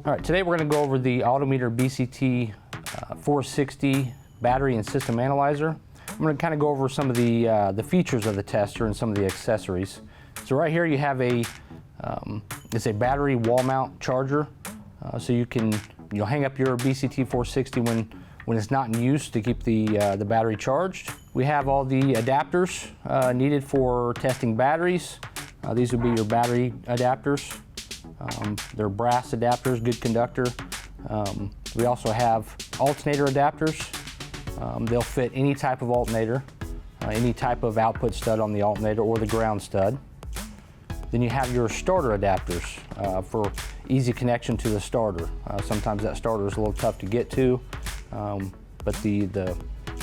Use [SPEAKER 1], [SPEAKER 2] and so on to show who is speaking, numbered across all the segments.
[SPEAKER 1] All right, today we're going to go over the Autometer BCT-460 battery and system analyzer. I'm going to kind of go over some of the features of the tester and some of the accessories. So right here you have it's a battery wall mount charger, so you can hang up your BCT-460 when it's not in use to keep the battery charged. We have all the adapters needed for testing batteries. These would be your battery adapters. They're brass adapters, good conductor. We also have alternator adapters. They'll fit any type of alternator, any type of output stud on the alternator or the ground stud. Then you have your starter adapters for easy connection to the starter. Sometimes that starter is a little tough to get to, but the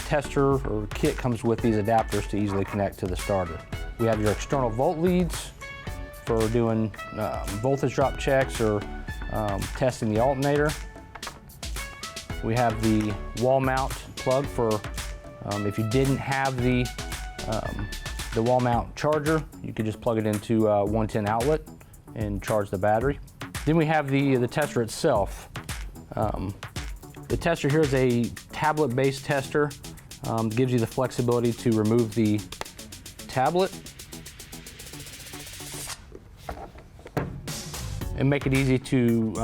[SPEAKER 1] tester or kit comes with these adapters to easily connect to the starter. We have your external volt leads for doing voltage drop checks or testing the alternator. We have the wall mount plug for if you didn't have the wall mount charger, you could just plug it into a 110 outlet and charge the battery. Then we have the tester itself. The tester here is a tablet-based tester. Gives you the flexibility to remove the tablet and make it easy to,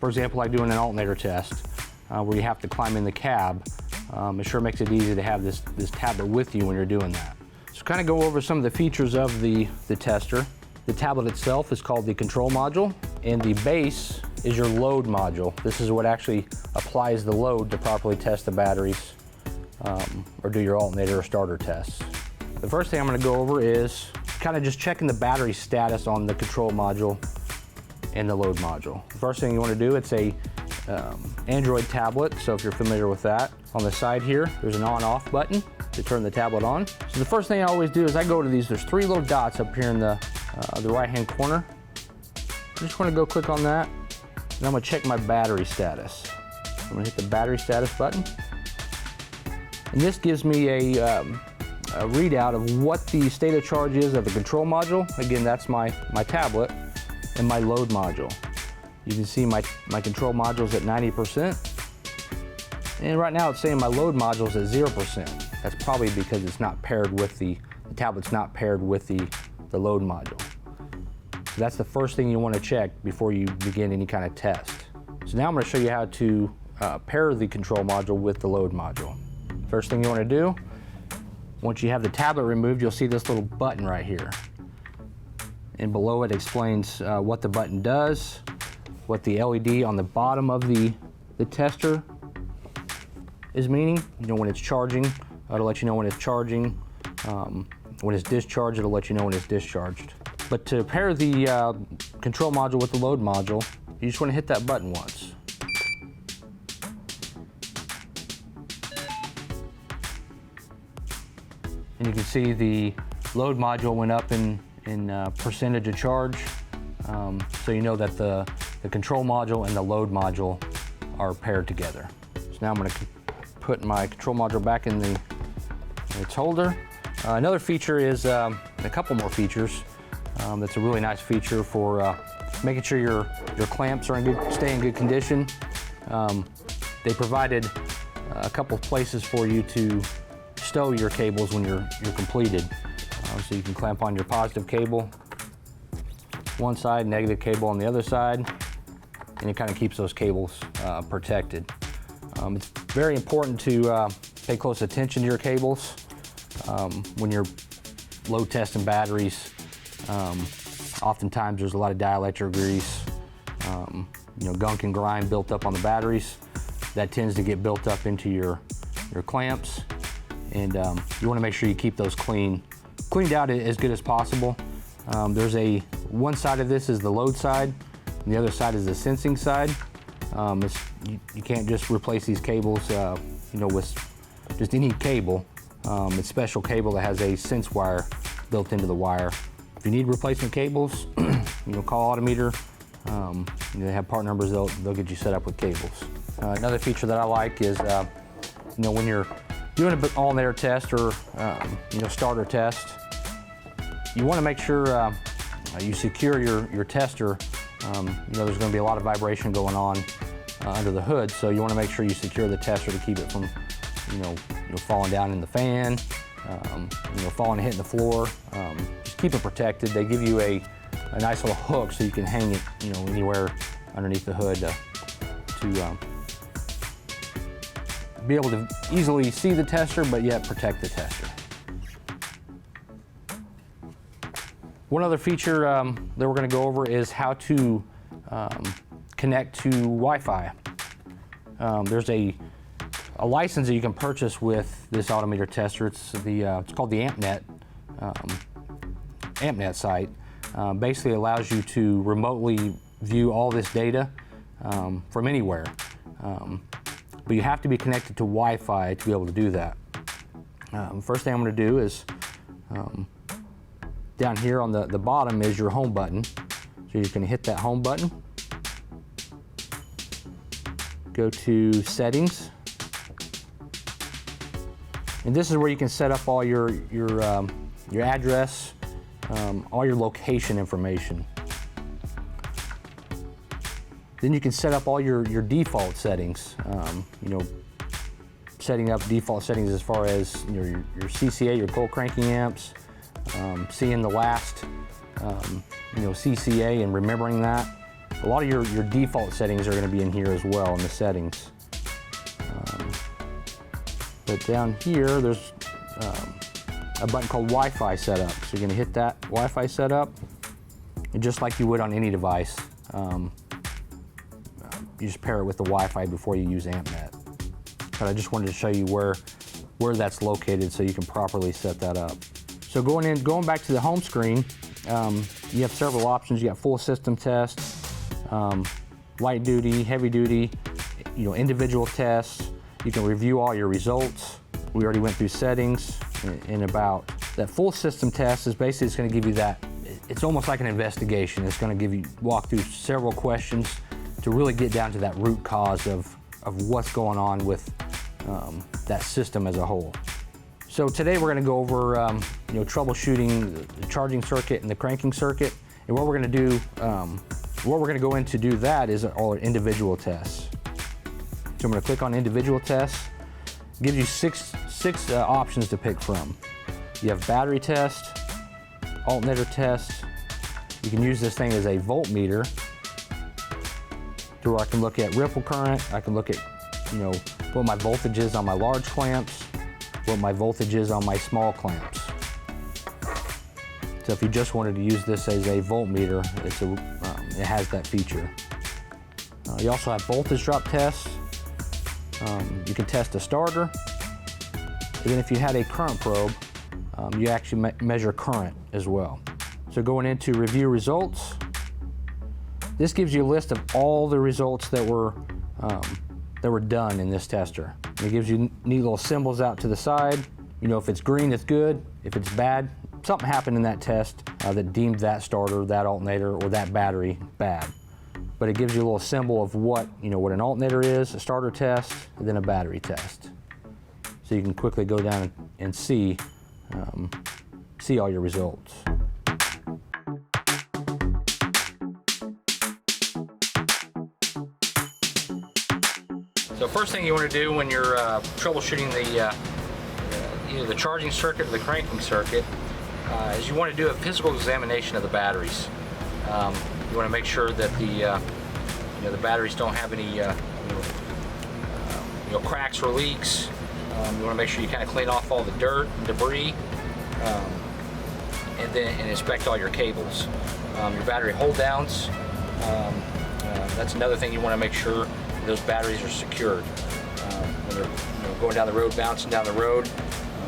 [SPEAKER 1] for example, like doing an alternator test where you have to climb in the cab. It sure makes it easy to have this tablet with you when you're doing that. So kind of go over some of the features of the tester. The tablet itself is called the control module, and the base is your load module. This is what actually applies the load to properly test the batteries or do your alternator or starter tests. The first thing I'm going to go over is kind of just checking the battery status on the control module and the load module. The first thing you want to do, it's a Android tablet, so if you're familiar with that. On the side here, there's an on-off button to turn the tablet on. So the first thing I always do is I go to these, there's three little dots up here in the right-hand corner. I just want to go click on that, and I'm going to check my battery status. I'm going to hit the battery status button. And this gives me a readout of what the state of charge is of the control module. Again, that's my tablet, and my load module. You can see my control module is at 90%. And right now it's saying my load module is at 0%. That's probably because it's not paired with the tablet's not paired with the load module. So that's the first thing you want to check before you begin any kind of test. So now I'm going to show you how to pair the control module with the load module. First thing you want to do, once you have the tablet removed, you'll see this little button right here. And below it explains what the button does, what the LED on the bottom of the tester is meaning. When it's charging, it'll let you know when it's charging. When it's discharged, it'll let you know when it's discharged. But to pair the control module with the load module, you just want to hit that button once. And you can see the load module went up in percentage of charge. So you know that the control module and the load module are paired together. So now I'm going to put my control module back in its holder. Another feature is a couple more features. That's a really nice feature for making sure your clamps are stay in good condition. They provided a couple places for you to stow your cables when you're completed. So you can clamp on your positive cable one side, negative cable on the other side, and it kind of keeps those cables protected. It's very important to pay close attention to your cables when you're load testing batteries. Oftentimes there's a lot of dielectric grease, gunk and grime built up on the batteries. That tends to get built up into your clamps, and you want to make sure you keep those cleaned out as good as possible. There's one side of this is the load side, and the other side is the sensing side. You can't just replace these cables, with just any cable. It's special cable that has a sense wire built into the wire. If you need replacement cables, call Autometer. They have part numbers. They'll get you set up with cables. Another feature that I like is, when you're doing an alternator test or starter test, you want to make sure you secure your tester there's going to be a lot of vibration going on under the hood, so you want to make sure you secure the tester to keep it from, falling down in the fan, falling and hitting the floor. Just keep it protected. They give you a nice little hook so you can hang it, anywhere underneath the hood to be able to easily see the tester, but yet protect the tester. One other feature that we're going to go over is how to connect to Wi-Fi. There's a license that you can purchase with this Autometer tester. It's called the AmpNet site. Basically allows you to remotely view all this data from anywhere. But you have to be connected to Wi-Fi to be able to do that. First thing I'm going to do is down here on the bottom is your home button. So you can hit that home button. Go to settings. And this is where you can set up all your address, all your location information. Then you can set up all your default settings. Setting up default settings as far as your CCA, your cold cranking amps, seeing the last CCA and remembering that. A lot of your default settings are going to be in here as well in the settings. But down here there's a button called Wi-Fi setup. So you're going to hit that Wi-Fi setup, and just like you would on any device, you just pair it with the Wi-Fi before you use AmpNet. But I just wanted to show you where that's located so you can properly set that up. So going back to the home screen, you have several options. You got full system test, light duty, heavy duty, individual tests. You can review all your results. We already went through settings and about that full system test is basically it's going to give you that. It's almost like an investigation. It's going to walk through several questions to really get down to that root cause of what's going on with that system as a whole. So today we're going to go over troubleshooting the charging circuit and the cranking circuit. And what we're going to do, what we're going to go in to do that is all our individual tests. So I'm going to click on individual tests. It gives you six options to pick from. You have battery test, alternator test. You can use this thing as a voltmeter, to where I can look at ripple current. I can look at, what my voltage is on my large clamps, what my voltage is on my small clamps. So if you just wanted to use this as a voltmeter, it has that feature. You also have voltage drop tests. You can test a starter. And then if you had a current probe, you actually measure current as well. So going into review results, this gives you a list of all the results that were done in this tester. And it gives you neat little symbols out to the side. If it's green, it's good. If it's bad, something happened in that test that deemed that starter, that alternator, or that battery bad. But it gives you a little symbol of what an alternator is, a starter test, and then a battery test. So you can quickly go down and see all your results. So first thing you want to do when you're troubleshooting either the charging circuit or the cranking circuit is you want to do a physical examination of the batteries. You want to make sure that the batteries don't have any cracks or leaks. You want to make sure you kind of clean off all the dirt and debris, and inspect all your cables. Your battery hold downs. That's another thing you want to make sure those batteries are secured. When they're going down the road, bouncing down the road,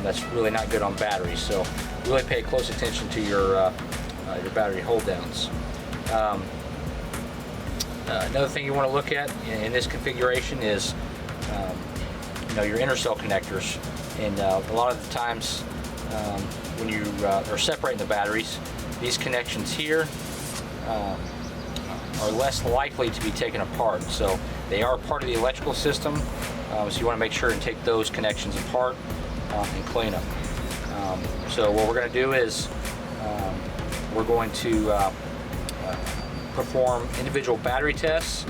[SPEAKER 1] that's really not good on batteries. So really pay close attention to your battery hold downs. Another thing you want to look at in this configuration is your inner cell connectors. And a lot of the times when you are separating the batteries, these connections here are less likely to be taken apart. So they are part of the electrical system, so you want to make sure and take those connections apart and clean them. So what we're going to do is we're going to perform individual battery tests.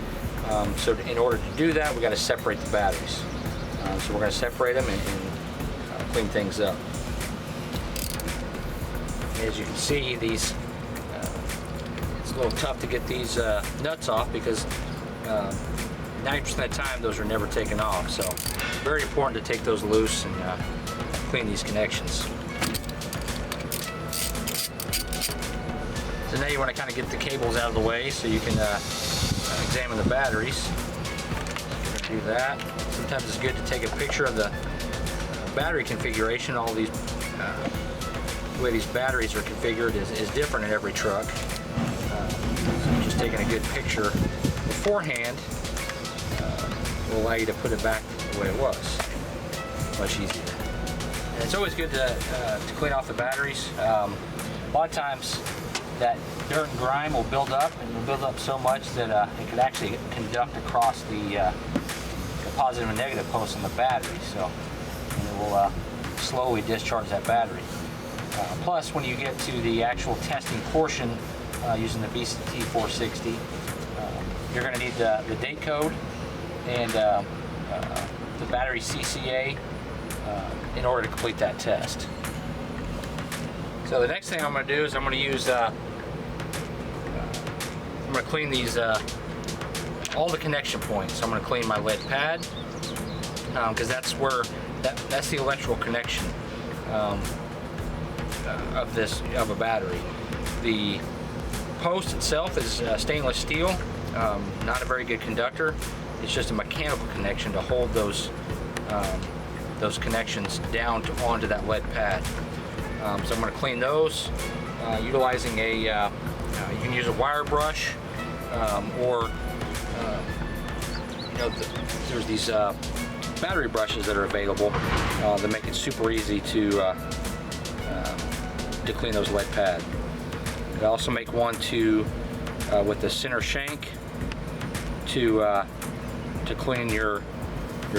[SPEAKER 1] So in order to do that, we got to separate the batteries. So we're going to separate them and clean things up. As you can see, these it's a little tough to get these nuts off because 90% of the time those are never taken off. So very important to take those loose and clean these connections. So now you want to kind of get the cables out of the way so you can examine the batteries. We're going to do that. Sometimes it's good to take a picture of the battery configuration. All these, the way these batteries are configured is different in every truck. So just taking a good picture beforehand will allow you to put it back the way it was. Much easier. And it's always good to clean off the batteries. A lot of times that dirt and grime will build up, and will build up so much that it could actually conduct across the positive and negative posts on the battery. So and it will slowly discharge that battery. Plus, when you get to the actual testing portion using the BCT-460, you're going to need the date code and the battery CCA in order to complete that test. So the next thing I'm going to do is I'm going to use, I'm going to clean these, all the connection points. I'm going to clean my lead pad because that's where, that's the electrical connection of a battery. The post itself is stainless steel, not a very good conductor. It's just a mechanical connection to hold those connections down onto that lead pad. So I'm going to clean those utilizing a, you can use a wire brush or you know, there's these battery brushes that are available that make it super easy to clean those lead pad. I also make one with the center shank to clean your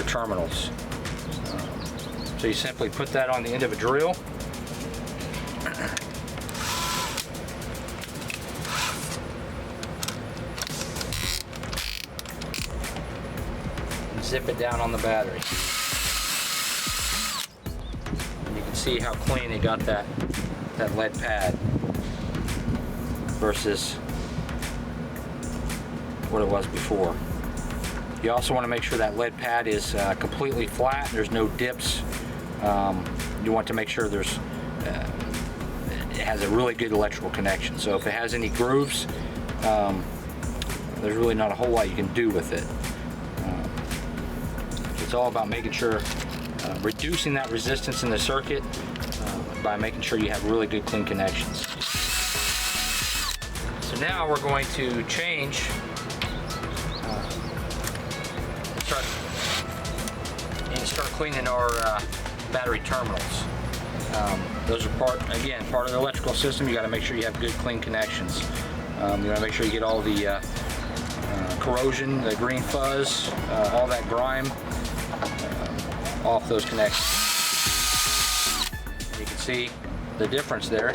[SPEAKER 1] terminals. So you simply put that on the end of a drill. And zip it down on the battery. And you can see how clean it got that lead pad versus what it was before. You also want to make sure that lead pad is completely flat. There's no dips. You want to make sure it has a really good electrical connection. So if it has any grooves, there's really not a whole lot you can do with it. It's all about making sure, reducing that resistance in the circuit by making sure you have really good clean connections. So now we're going to change, start cleaning our battery terminals. Those are part of the electrical system. You got to make sure you have good clean connections. You want to make sure you get all the corrosion, the green fuzz, all that grime off those connections. You can see the difference there.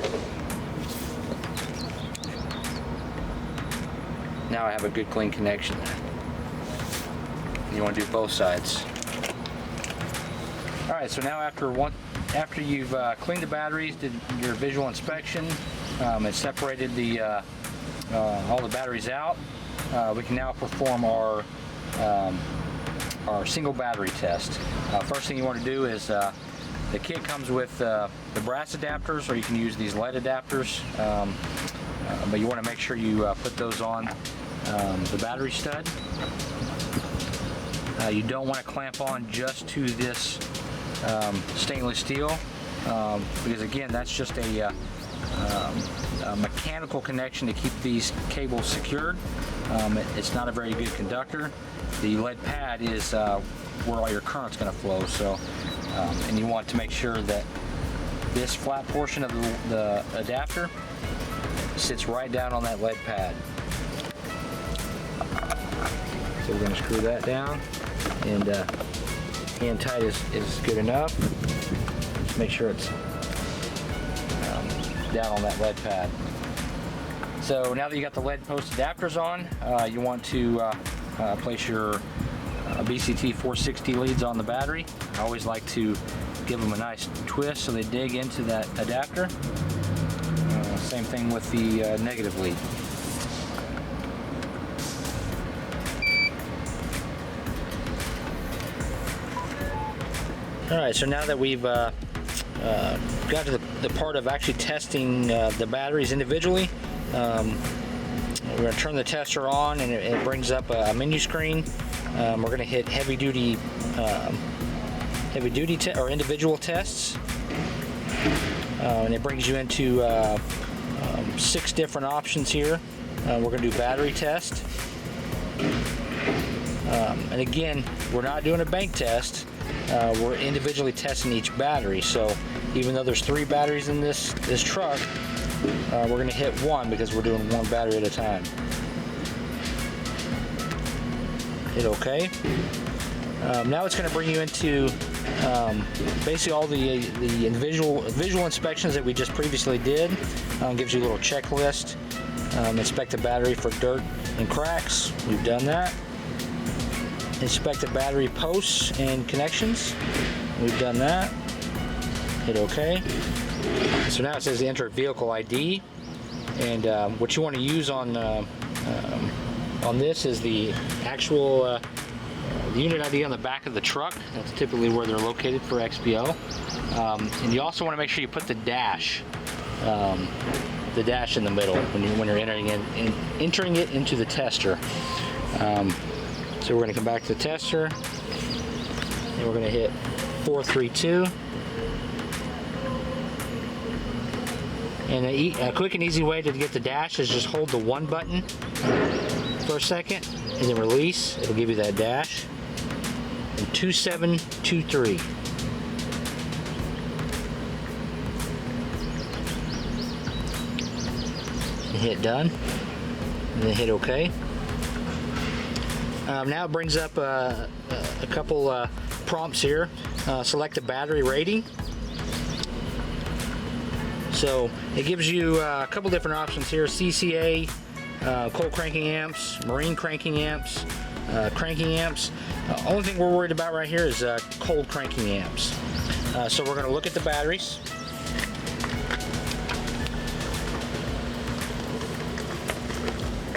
[SPEAKER 1] Now I have a good clean connection there. You want to do both sides. All right, so now after you've cleaned the batteries, did your visual inspection, and separated all the batteries out, we can now perform our single battery test. First thing you want to do is the kit comes with the brass adapters, or you can use these lead adapters, but you want to make sure you put those on the battery stud. You don't want to clamp on just to this stainless steel because again, that's just a mechanical connection to keep these cables secured. It's not a very good conductor. The lead pad is where all your current's going to flow. So, and you want to make sure that this flat portion of the adapter sits right down on that lead pad. So we're going to screw that down, and hand tight is good enough. Just make sure it's down on that lead pad. So now that you got the lead post adapters on, you want to place your BCT-460 leads on the battery. I always like to give them a nice twist so they dig into that adapter. Same thing with the negative lead. Alright, so now that we've got to the part of actually testing the batteries individually, we're going to turn the tester on, and it brings up a menu screen. We're going to hit heavy duty or individual tests, and it brings you into 6 different options here. We're going to do battery test, and again, we're not doing a bank test. We're individually testing each battery. So even though there's 3 batteries in this truck, we're going to hit 1 because we're doing 1 battery at a time. Hit OK. Now it's going to bring you into basically all the visual inspections that we just previously did. Gives you a little checklist. Inspect the battery for dirt and cracks. We've done that. Inspect the battery posts and connections. We've done that. Hit OK. So now it says enter vehicle ID, and what you want to use on this is the actual the unit ID on the back of the truck. That's typically where they're located for XPO. And you also want to make sure you put the dash in the middle when you're entering it into the tester. So we're going to come back to the tester, and we're going to hit 432. And a quick and easy way to get the dash is just hold the 1 button for a second, and then release. It'll give you that dash. And 2723. And hit done, and then hit OK. Now it brings up a couple prompts here. Select the battery rating. So it gives you a couple different options here: CCA, cold cranking amps, marine cranking amps, cranking amps. Only thing we're worried about right here is cold cranking amps. So we're going to look at the batteries.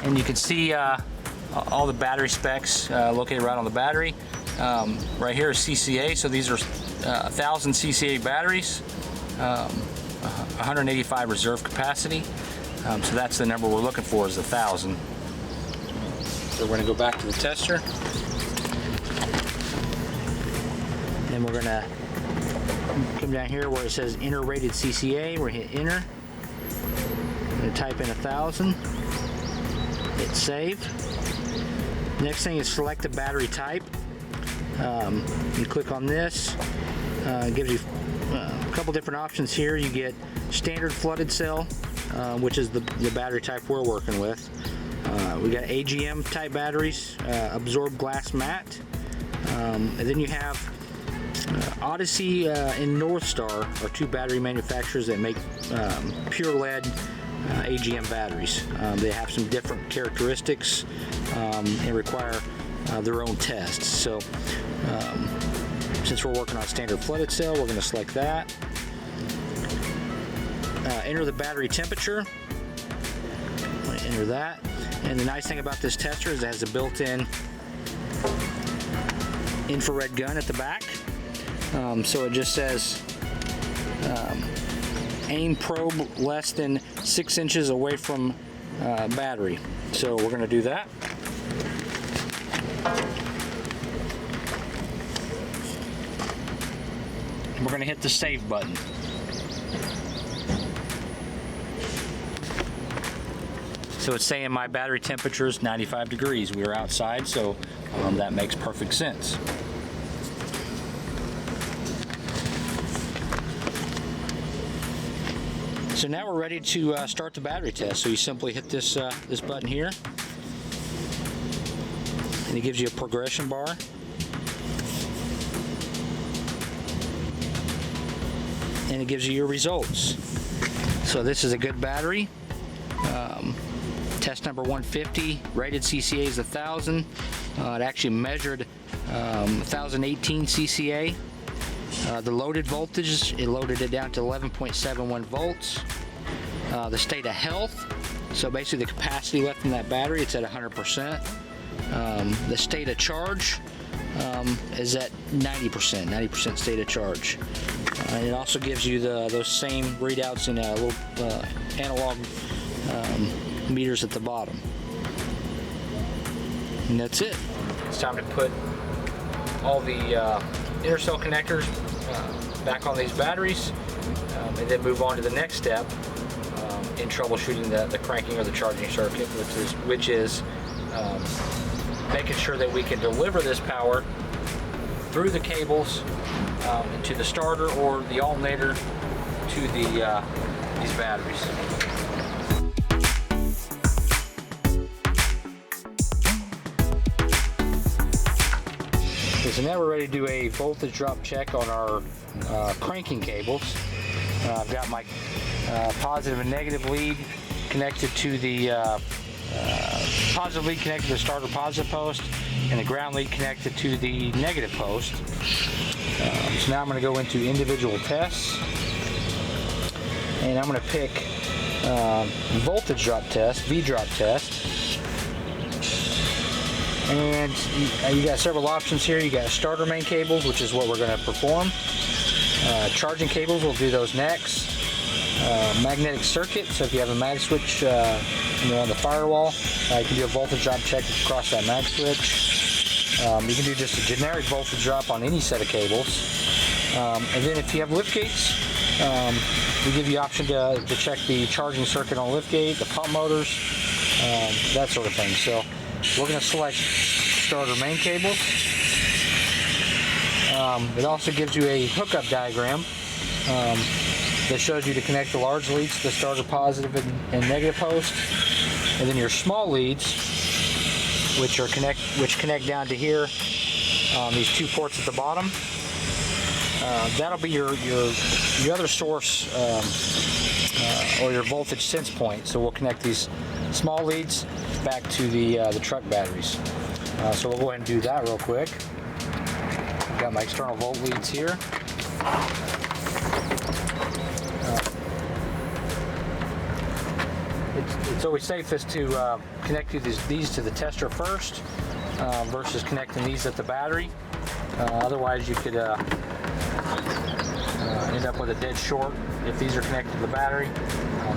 [SPEAKER 1] And you can see all the battery specs located right on the battery. Right here is CCA, so these are 1,000 CCA batteries, 185 reserve capacity. So that's the number we're looking for, is 1,000. So we're going to go back to the tester, and we're going to come down here where it says enter rated CCA. We're going to hit enter. We're going to type in 1,000. Hit save. Next thing is select the battery type. You click on this. It gives you a couple different options here. You get standard flooded cell, which is the battery type we're working with. We got AGM type batteries, absorbed glass matte, and then you have Odyssey and North Star are 2 battery manufacturers that make pure lead AGM batteries. They have some different characteristics and require their own tests. So since we're working on standard flooded cell, we're going to select that. Enter the battery temperature. Enter that. And the nice thing about this tester is it has a built-in infrared gun at the back. So it just says aim probe less than 6 inches away from battery. So we're going to do that. We're going to hit the save button. So it's saying my battery temperature is 95 degrees. We are outside, so that makes perfect sense. So now we're ready to start the battery test. So you simply hit this this button here, and it gives you a progression bar. And it gives you your results. So this is a good battery. Test number 150, rated CCA is 1,000. It actually measured 1,018 CCA. The loaded voltage, it loaded it down to 11.71 volts. The state of health, so basically the capacity left in that battery, it's at 100%. The state of charge is at 90% state of charge. And it also gives you those same readouts in a little analog meters at the bottom. And that's it. It's time to put all the intercell connectors back on these batteries, and then move on to the next step in troubleshooting the cranking or the charging circuit, which is making sure that we can deliver this power through the cables to the starter or the alternator to these batteries. Okay, so now we're ready to do a voltage drop check on our cranking cables. I've got my positive and negative lead connected to the positive lead connected to the starter positive post, and the ground lead connected to the negative post. So now I'm going to go into individual tests, and I'm going to pick voltage drop test, V drop test. And you got several options here. You got starter main cables, which is what we're going to perform. Charging cables, we'll do those next. Magnetic circuit, so if you have a mag switch on the firewall, you can do a voltage drop check across that mag switch. You can do just a generic voltage drop on any set of cables. And then if you have lift gates, we give you the option to check the charging circuit on lift gate, the pump motors, that sort of thing. So we're going to select starter main cables. It also gives you a hookup diagram that shows you to connect the large leads to the starter positive and negative post, and then your small leads, which connect down to here on these two ports at the bottom. That'll be your other source or your voltage sense point. So we'll connect these small leads back to the truck batteries. So we'll go ahead and do that real quick. Got my external volt leads here. It's always safest to connect these to the tester first versus connecting these at the battery. Otherwise you could end up with a dead short if these are connected to the battery.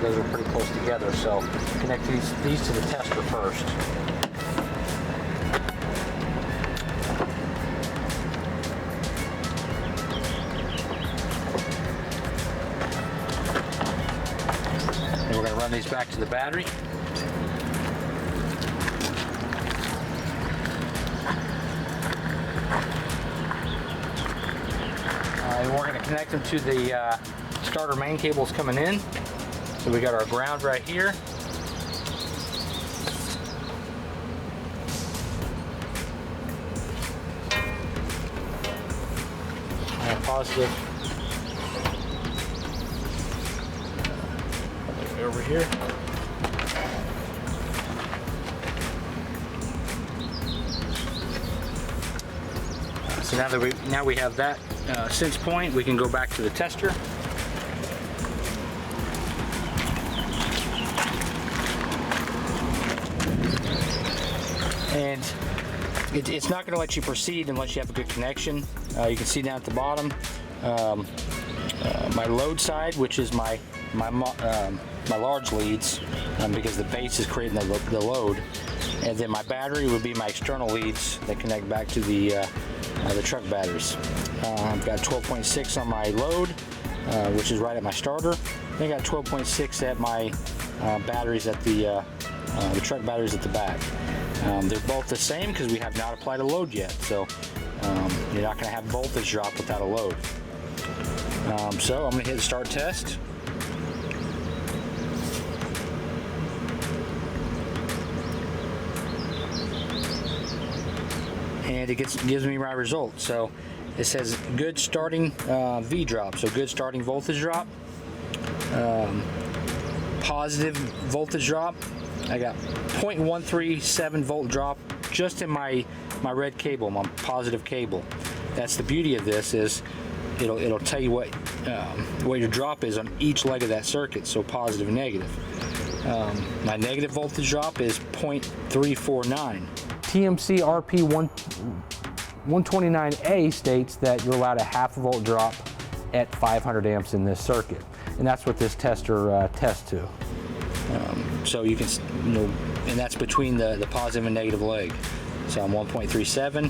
[SPEAKER 1] Those are pretty close together, so connect these to the tester first. And we're going to run these back to the battery. And we're going to connect them to the starter main cables coming in. So we got our ground right here. And positive over here. So now we have that sense point, we can go back to the tester. And it's not going to let you proceed unless you have a good connection. You can see down at the bottom my load side, which is my large leads, because the base is creating the load, and then my battery would be my external leads that connect back to the truck batteries. I've got 12.6 on my load, which is right at my starter. Then I got 12.6 at my batteries at the truck batteries at the back. They're both the same because we have not applied a load yet, so you're not going to have voltage drop without a load. So I'm going to hit start test. And it gives me my result. So it says good starting V drop, so good starting voltage drop, positive voltage drop I got 0.137 volt drop just in my red cable, my positive cable. That's the beauty of this, is it'll tell you what your drop is on each leg of that circuit, so positive and negative. My negative voltage drop is 0.349. TMC RP 129A states that you're allowed a half volt drop at 500 amps in this circuit, and that's what this tester tests to. So you can, and that's between the positive and negative leg. So I'm 1.37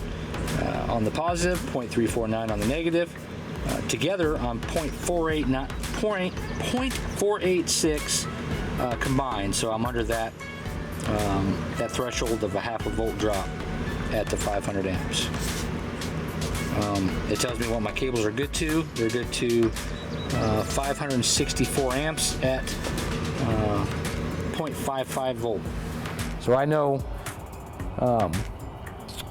[SPEAKER 1] on the positive, 0.349 on the negative. Together I'm 0.486 combined. So I'm under that threshold of a half a volt drop at the 500 amps. It tells me what my cables are good to. They're good to 564 amps at 0.55 volt. So I know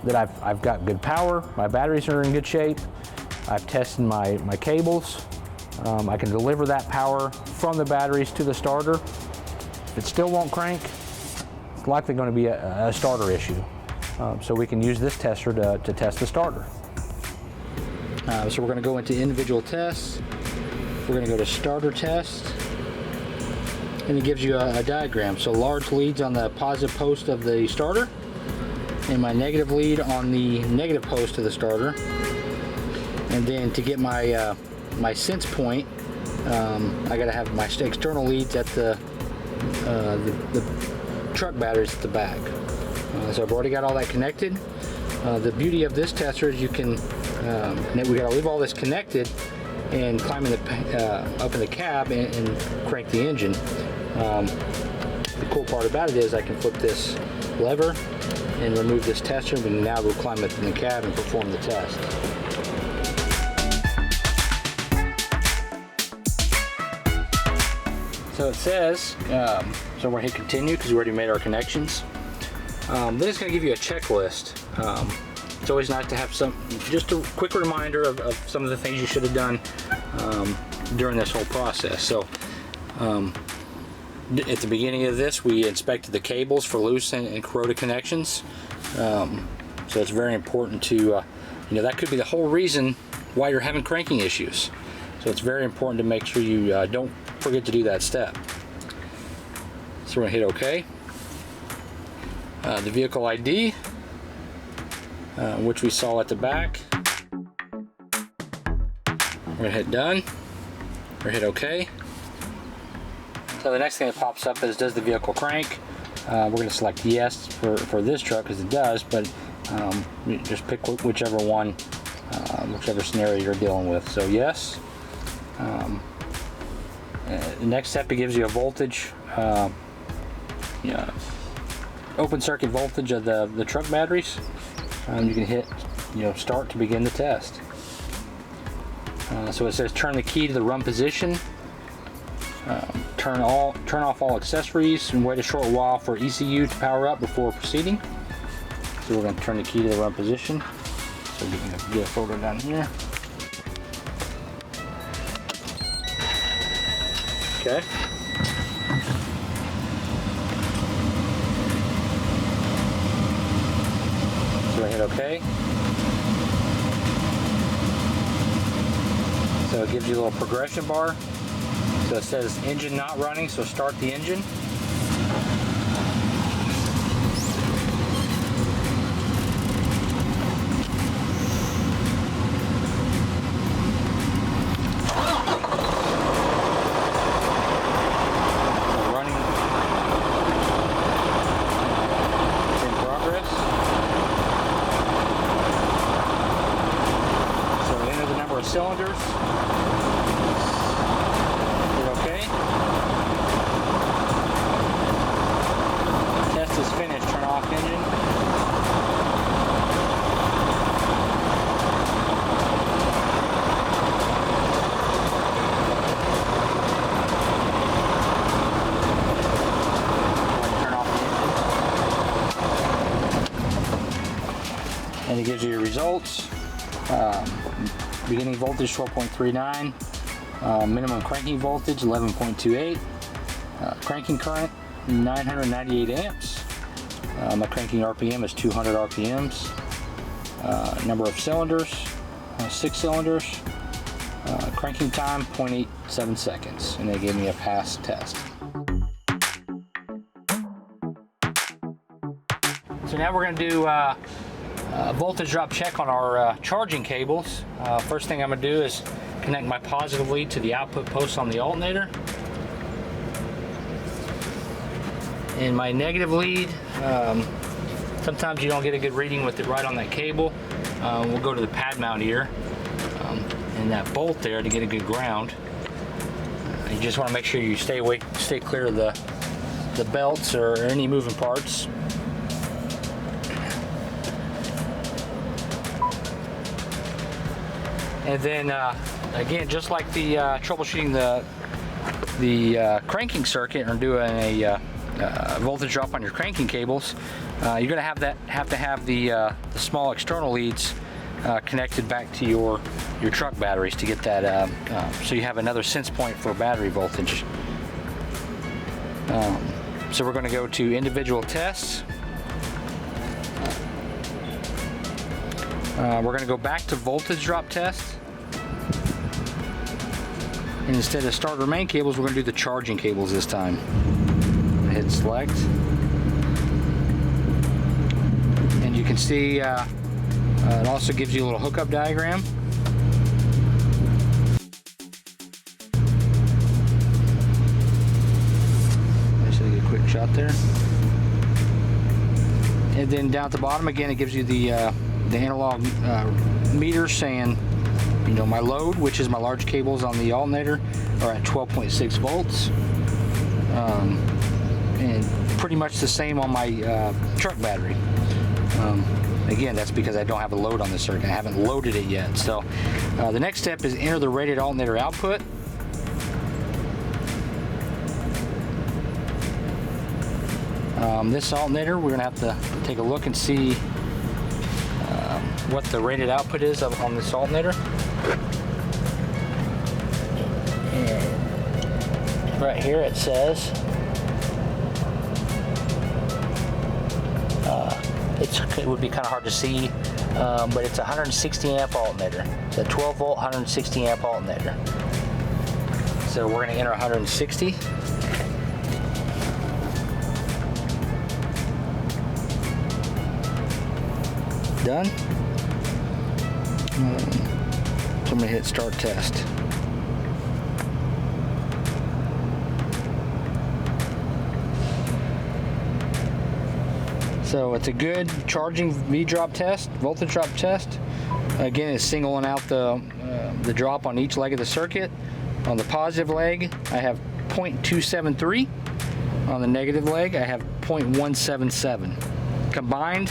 [SPEAKER 1] that I've got good power, my batteries are in good shape, I've tested my cables, I can deliver that power from the batteries to the starter. If it still won't crank, it's likely going to be a starter issue. So we can use this tester to test the starter. So we're going to go into individual tests. We're going to go to starter test, and it gives you a diagram. So large leads on the positive post of the starter, and my negative lead on the negative post of the starter. And then to get my my sense point, I got to have my external leads at the truck batteries at the back. So I've already got all that connected. The beauty of this tester is you can, we got to leave all this connected and climb in up in the cab and crank the engine. The cool part about it is I can flip this lever and remove this tester, and now we'll climb up in the cab and perform the test. So it says, so we're going to hit continue because we already made our connections. Then it's going to give you a checklist. It's always nice to have just a quick reminder of some of the things you should have done during this whole process. So at the beginning of this, we inspected the cables for loose and corroded connections. So it's very important to, that could be the whole reason why you're having cranking issues. So it's very important to make sure you don't forget to do that step. So we're going to hit OK. The vehicle ID, which we saw at the back. We're going to hit done. We're going to hit OK. So the next thing that pops up is, does the vehicle crank? We're going to select yes for this truck because it does, but just pick whichever one, whichever scenario you're dealing with. So yes. The next step, it gives you a voltage, open circuit voltage of the truck batteries. You can hit start to begin the test. So it says turn the key to the run position. Turn off all accessories and wait a short while for ECU to power up before proceeding. So we're going to turn the key to the run position. So we can get a photo down here. Okay. So I hit OK. So it gives you a little progression bar. So it says engine not running, so start the engine. Cylinders. Hit OK. Test is finished. Turn off engine. Turn off the engine. And it gives you your results. Beginning voltage 12.39, minimum cranking voltage 11.28, cranking current 998 amps. My cranking RPM is 200 RPMs. Number of cylinders, 6 cylinders. Cranking time, 0.87 seconds. And they gave me a pass test. So now we're going to do a voltage drop check on our charging cables. First thing I'm going to do is connect my positive lead to the output post on the alternator. And my negative lead, sometimes you don't get a good reading with it right on that cable. We'll go to the pad mount here and that bolt there to get a good ground. You just want to make sure you stay clear of the belts or any moving parts. And then again, just like the troubleshooting the cranking circuit or doing a voltage drop on your cranking cables, you're going to have to have the small external leads connected back to your truck batteries to get that so you have another sense point for battery voltage. So we're going to go to individual tests. We're going to go back to voltage drop test. And instead of starter main cables, we're going to do the charging cables this time. Hit select. And you can see it also gives you a little hookup diagram. Let's get a quick shot there. And then down at the bottom again, it gives you the analog meter saying, you know, my load, which is my large cables on the alternator, are at 12.6 volts. And pretty much the same on my truck battery. Again, that's because I don't have a load on this circuit. I haven't loaded it yet. So the next step is enter the rated alternator output. This alternator, we're gonna have to take a look and see what the rated output is on this alternator. And right here it says it would be kind of hard to see, but it's a 160 amp alternator. It's a 12 volt 160 amp alternator. So we're going to enter 160. Done. So I'm going to hit start test. So it's a good charging V-drop test, voltage drop test. Again, it's singling out the drop on each leg of the circuit. On the positive leg, I have 0.273. On the negative leg, I have 0.177. Combined,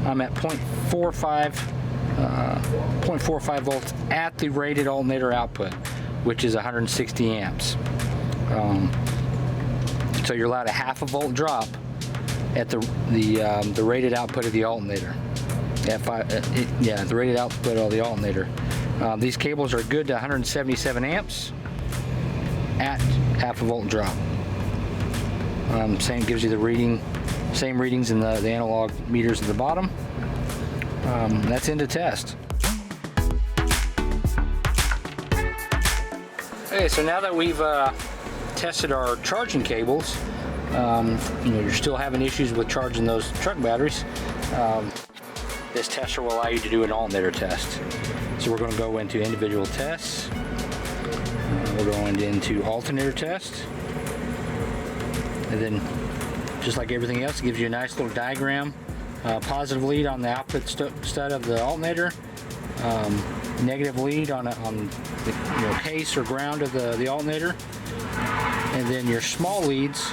[SPEAKER 1] I'm at 0.45 volts at the rated alternator output, which is 160 amps. So you're allowed a half a volt drop at the rated output of the alternator. The rated output of the alternator. These cables are good to 177 amps at half a volt drop. Same gives you the reading, same readings in the analog meters at the bottom. That's into test. Okay, so now that we've tested our charging cables, you know, you're still having issues with charging those truck batteries. This tester will allow you to do an alternator test. So we're going to go into individual tests. We're going into alternator test. And then, just like everything else, it gives you a nice little diagram. Positive lead on the output stud of the alternator. Negative lead on the case or ground of the alternator. And then your small leads,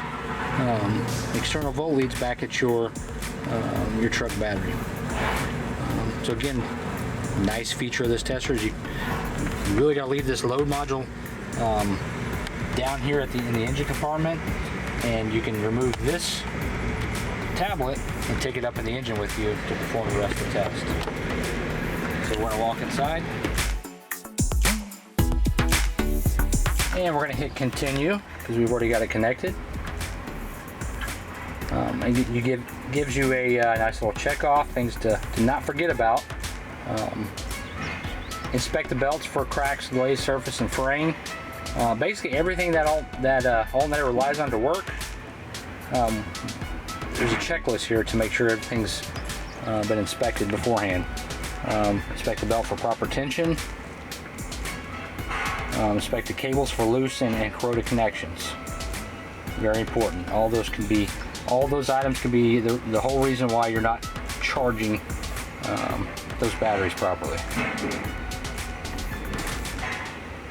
[SPEAKER 1] external volt leads back at your truck battery. So again, nice feature of this tester is you really got to leave this load module down here in the engine compartment, and you can remove this tablet and take it up in the engine with you to perform the rest of the test. So we're going to walk inside, and we're going to hit continue because we've already got it connected. And gives you a nice little check off, things to not forget about. Inspect the belts for cracks, glaze, surface, and fraying. Basically everything that alternator relies on to work. There's a checklist here to make sure everything's been inspected beforehand. Inspect the belt for proper tension. Inspect the cables for loose and corroded connections. Very important. All those items can be the whole reason why you're not charging those batteries properly.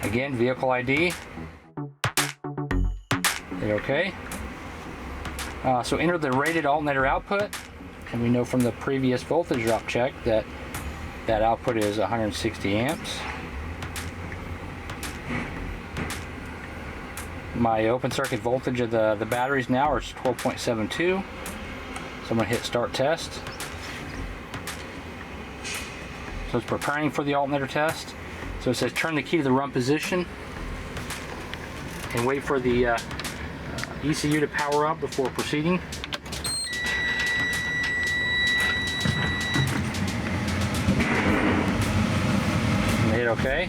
[SPEAKER 1] Again, vehicle ID. Okay. So enter the rated alternator output, and we know from the previous voltage drop check that output is 160 amps. My open circuit voltage of the batteries now is 12.72. So I'm going to hit start test. So it's preparing for the alternator test. So it says turn the key to the run position and wait for the ECU to power up before proceeding. And hit OK.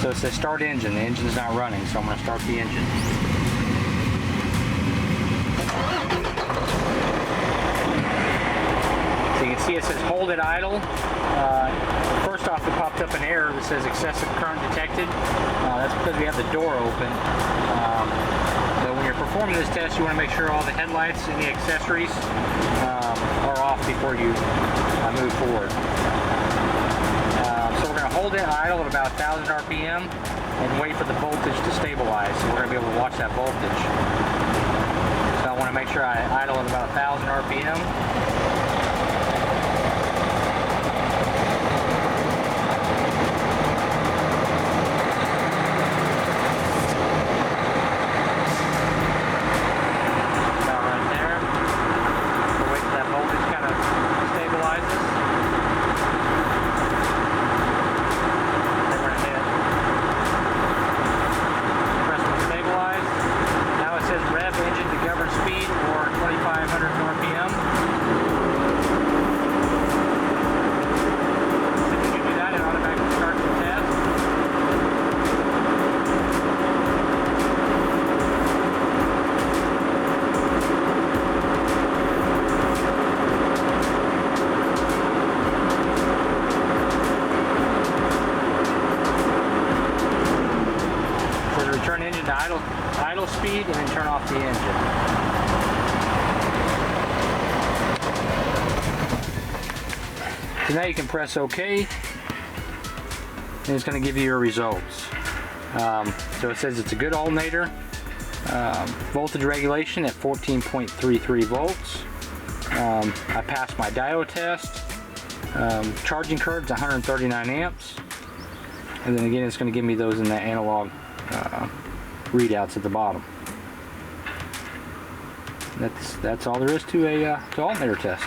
[SPEAKER 1] So it says start engine. The engine's not running, so I'm going to start the engine. So you can see it says hold it idle. First off, it popped up an error that says excessive current detected. That's because we have the door open. But when you're performing this test, you want to make sure all the headlights and the accessories are off before you move forward. So we're going to hold it idle at about 1,000 RPM and wait for the voltage to stabilize. So we're going to be able to watch that voltage. So I want to make sure I idle at about 1,000 RPM. Turn engine to idle speed and then turn off the engine. So now you can press OK, and it's going to give you your results. So it says it's a good alternator. Voltage regulation at 14.33 volts. I passed my diode test. Charging current's 139 amps. And then again, it's going to give me those in the analog readouts at the bottom. That's all there is to a alternator test.